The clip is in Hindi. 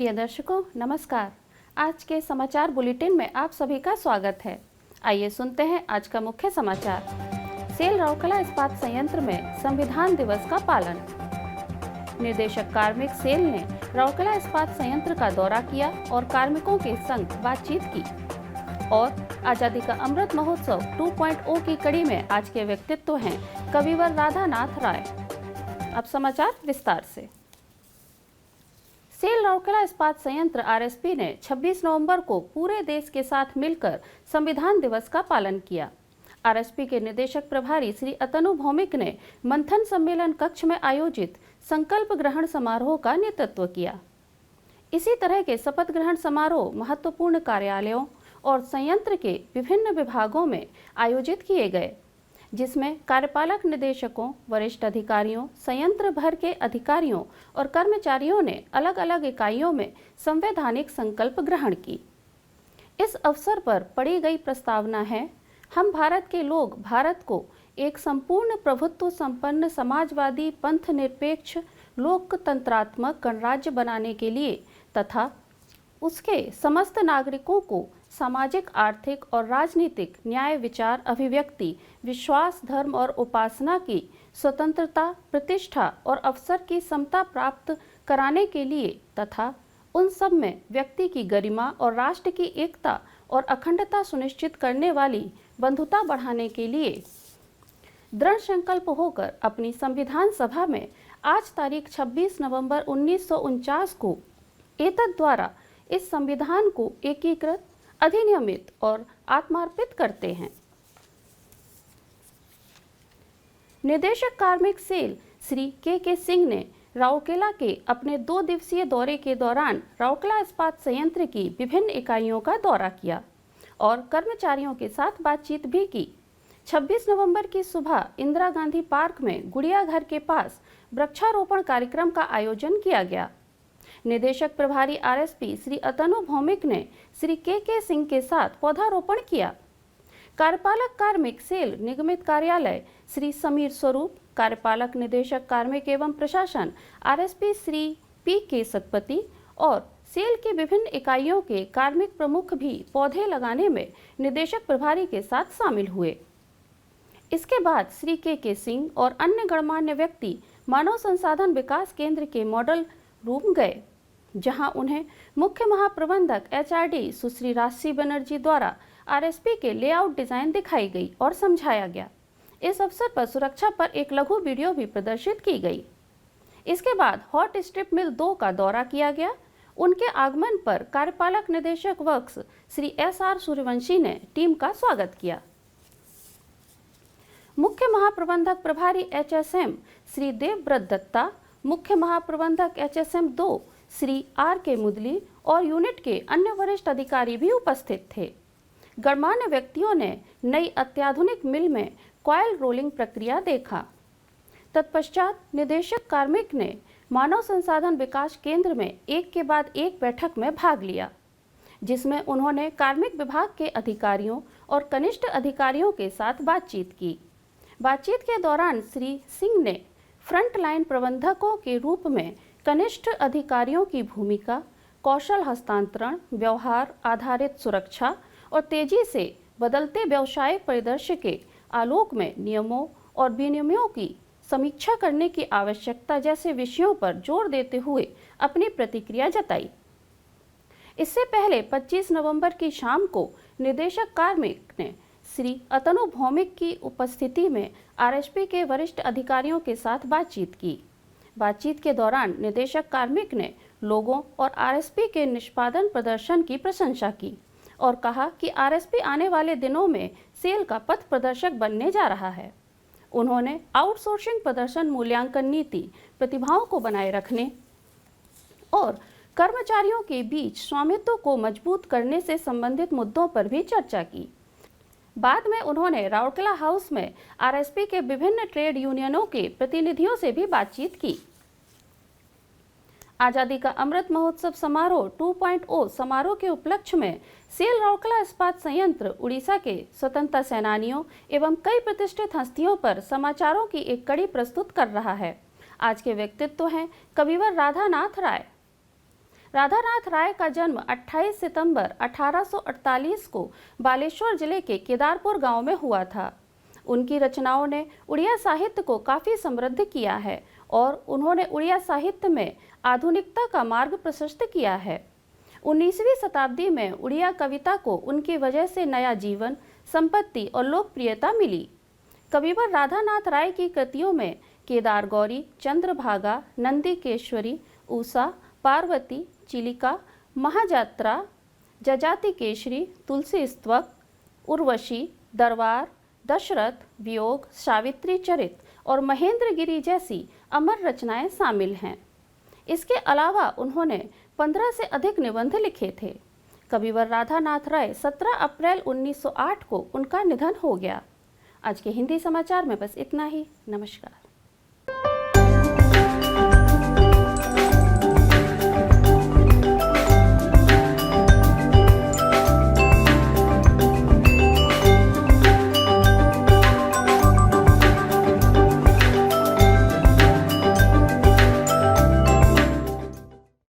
प्रिय दर्शकों नमस्कार। आज के समाचार बुलेटिन में आप सभी का स्वागत है। आइए सुनते हैं आज का मुख्य समाचार। सेल राउरकेला इस्पात संयंत्र में संविधान दिवस का पालन। निर्देशक कार्मिक सेल ने राउरकेला इस्पात संयंत्र का दौरा किया और कार्मिकों के संग बातचीत की। और आजादी का अमृत महोत्सव 2.0 की कड़ी में आज के व्यक्तित्व हैं कविवर राधानाथ राय। अब समाचार विस्तार से। सेल राउरकेला इस्पात संयंत्र आरएसपी ने 26 नवंबर को पूरे देश के साथ मिलकर संविधान दिवस का पालन किया। आरएसपी के निदेशक प्रभारी श्री अतनु भौमिक ने मंथन सम्मेलन कक्ष में आयोजित संकल्प ग्रहण समारोह का नेतृत्व किया। इसी तरह के शपथ ग्रहण समारोह महत्वपूर्ण कार्यालयों और संयंत्र के विभिन्न विभागों में आयोजित किए गए, जिसमें कार्यपालक निदेशकों, वरिष्ठ अधिकारियों, संयंत्र भर के अधिकारियों और कर्मचारियों ने अलग अलग इकाइयों में संवैधानिक संकल्प ग्रहण की। इस अवसर पर पढ़ी गई प्रस्तावना है, हम भारत के लोग भारत को एक संपूर्ण प्रभुत्व संपन्न समाजवादी पंथ निरपेक्ष लोकतंत्रात्मक गणराज्य बनाने के लिए तथा उसके समस्त नागरिकों को सामाजिक, आर्थिक और राजनीतिक न्याय, विचार, अभिव्यक्ति, विश्वास, धर्म और उपासना की स्वतंत्रता, प्रतिष्ठा और अवसर की समता प्राप्त कराने के लिए तथा उन सब में व्यक्ति की गरिमा और राष्ट्र की एकता और अखंडता सुनिश्चित करने वाली बंधुता बढ़ाने के लिए दृढ़ संकल्प होकर अपनी संविधान सभा में आज तारीख 26 नवंबर 1949 को एतद द्वारा इस संविधान को एकीकृत, अधिनियमित और आत्मार्पित करते हैं। निदेशक कार्मिक सेल श्री के सिंह ने राउरकेला के अपने 2 दिवसीय दौरे के दौरान राउरकेला इस्पात संयंत्र की विभिन्न इकाइयों का दौरा किया और कर्मचारियों के साथ बातचीत भी की। 26 नवंबर की सुबह इंदिरा गांधी पार्क में गुड़िया घर के पास वृक्षारोपण कार्यक्रम का आयोजन किया गया। निदेशक प्रभारी आरएसपी श्री अतनु भौमिक ने श्री के सिंह के साथ पौधारोपण किया। कार्यपालक कार्मिक सेल निगमित कार्यालय श्री समीर स्वरूप, कार्यपालक निदेशक कार्मिक एवं प्रशासन आरएसपी श्री के सतपति और सेल की विभिन्न इकाइयों के कार्मिक प्रमुख भी पौधे लगाने में निदेशक प्रभारी के साथ शामिल हुए। इसके बाद श्री के सिंह और अन्य गणमान्य व्यक्ति मानव संसाधन विकास केंद्र के मॉडल रूम गए, जहां उन्हें मुख्य महाप्रबंधक एचआरडी सुश्री राशि बनर्जी द्वारा आरएसपी के लेआउट डिजाइन दिखाई गई और समझाया गया। इस अवसर पर सुरक्षा पर एक लघु वीडियो भी प्रदर्शित की गई। इसके बाद हॉट स्ट्रिप मिल 2 का दौरा किया गया। उनके आगमन पर कार्यपालक निदेशक वर्क्स श्री SR सूर्यवंशी ने टीम का स्वागत किया। मुख्य महाप्रबंधक प्रभारी HSM श्री देवव्रत दत्ता, मुख्य महाप्रबंधक HSM 2 श्री RK मुदली और यूनिट के अन्य वरिष्ठ अधिकारी भी उपस्थित थे। गणमान्य व्यक्तियों ने नई अत्याधुनिक मिल में कॉयल रोलिंग प्रक्रिया देखा। तत्पश्चात निदेशक कार्मिक ने मानव संसाधन विकास केंद्र में एक के बाद एक बैठक में भाग लिया, जिसमें उन्होंने कार्मिक विभाग के अधिकारियों और कनिष्ठ अधिकारियों के साथ बातचीत की। बातचीत के दौरान श्री सिंह ने फ्रंट लाइन प्रबंधकों के रूप में कनिष्ठ अधिकारियों की भूमिका, कौशल हस्तांतरण, व्यवहार आधारित सुरक्षा और तेजी से बदलते व्यवसायिक परिदृश्य के आलोक में नियमों और विनियमों की समीक्षा करने की आवश्यकता जैसे विषयों पर जोर देते हुए अपनी प्रतिक्रिया जताई। इससे पहले 25 नवंबर की शाम को निदेशक कार्मिक ने श्री अतनु भौमिक की उपस्थिति में आरएसपी के वरिष्ठ अधिकारियों के साथ बातचीत की। बातचीत के दौरान निदेशक कार्मिक ने लोगों और आरएसपी के निष्पादन प्रदर्शन की प्रशंसा की और कहा कि आरएसपी आने वाले दिनों में सेल का पथ प्रदर्शक बनने जा रहा है। उन्होंने आउटसोर्सिंग प्रदर्शन मूल्यांकन नीति, प्रतिभाओं को बनाए रखने और कर्मचारियों के बीच स्वामित्व को मजबूत करने से संबंधित मुद्दों पर भी चर्चा की। बाद में उन्होंने राउरकेला हाउस में आरएसपी के विभिन्न ट्रेड यूनियनों के प्रतिनिधियों से भी बातचीत की। आजादी का अमृत महोत्सव समारोह 2.0 समारोह के उपलक्ष्य में सेल राउरकेला इस्पात संयंत्र उड़ीसा के स्वतंत्रता सेनानियों एवं कई प्रतिष्ठित हस्तियों पर समाचारों की एक कड़ी प्रस्तुत कर रहा है। आज के व्यक्तित्व हैं कविवर राधानाथ राय। राधानाथ राय का जन्म 28 सितंबर 1848 को बालेश्वर जिले के केदारपुर गांव में हुआ था। उनकी रचनाओं ने उड़िया साहित्य को काफ़ी समृद्ध किया है और उन्होंने उड़िया साहित्य में आधुनिकता का मार्ग प्रशस्त किया है। 19वीं शताब्दी में उड़िया कविता को उनकी वजह से नया जीवन, संपत्ति और लोकप्रियता मिली। कविवर राधानाथ राय की कृतियों में केदार गौरी, चंद्रभागा, नंदीकेश्वरी, उषा, पार्वती, चिलिका, महाजात्रा, जजाति केशरी, तुलसी स्तवक, उर्वशी, दरबार, दशरथ, वियोग, सावित्री चरित और महेंद्रगिरी जैसी अमर रचनाएं शामिल हैं। इसके अलावा उन्होंने 15 से अधिक निबंध लिखे थे। कविवर राधानाथ राय 17 अप्रैल 1908 को उनका निधन हो गया। आज के हिंदी समाचार में बस इतना ही। नमस्कार।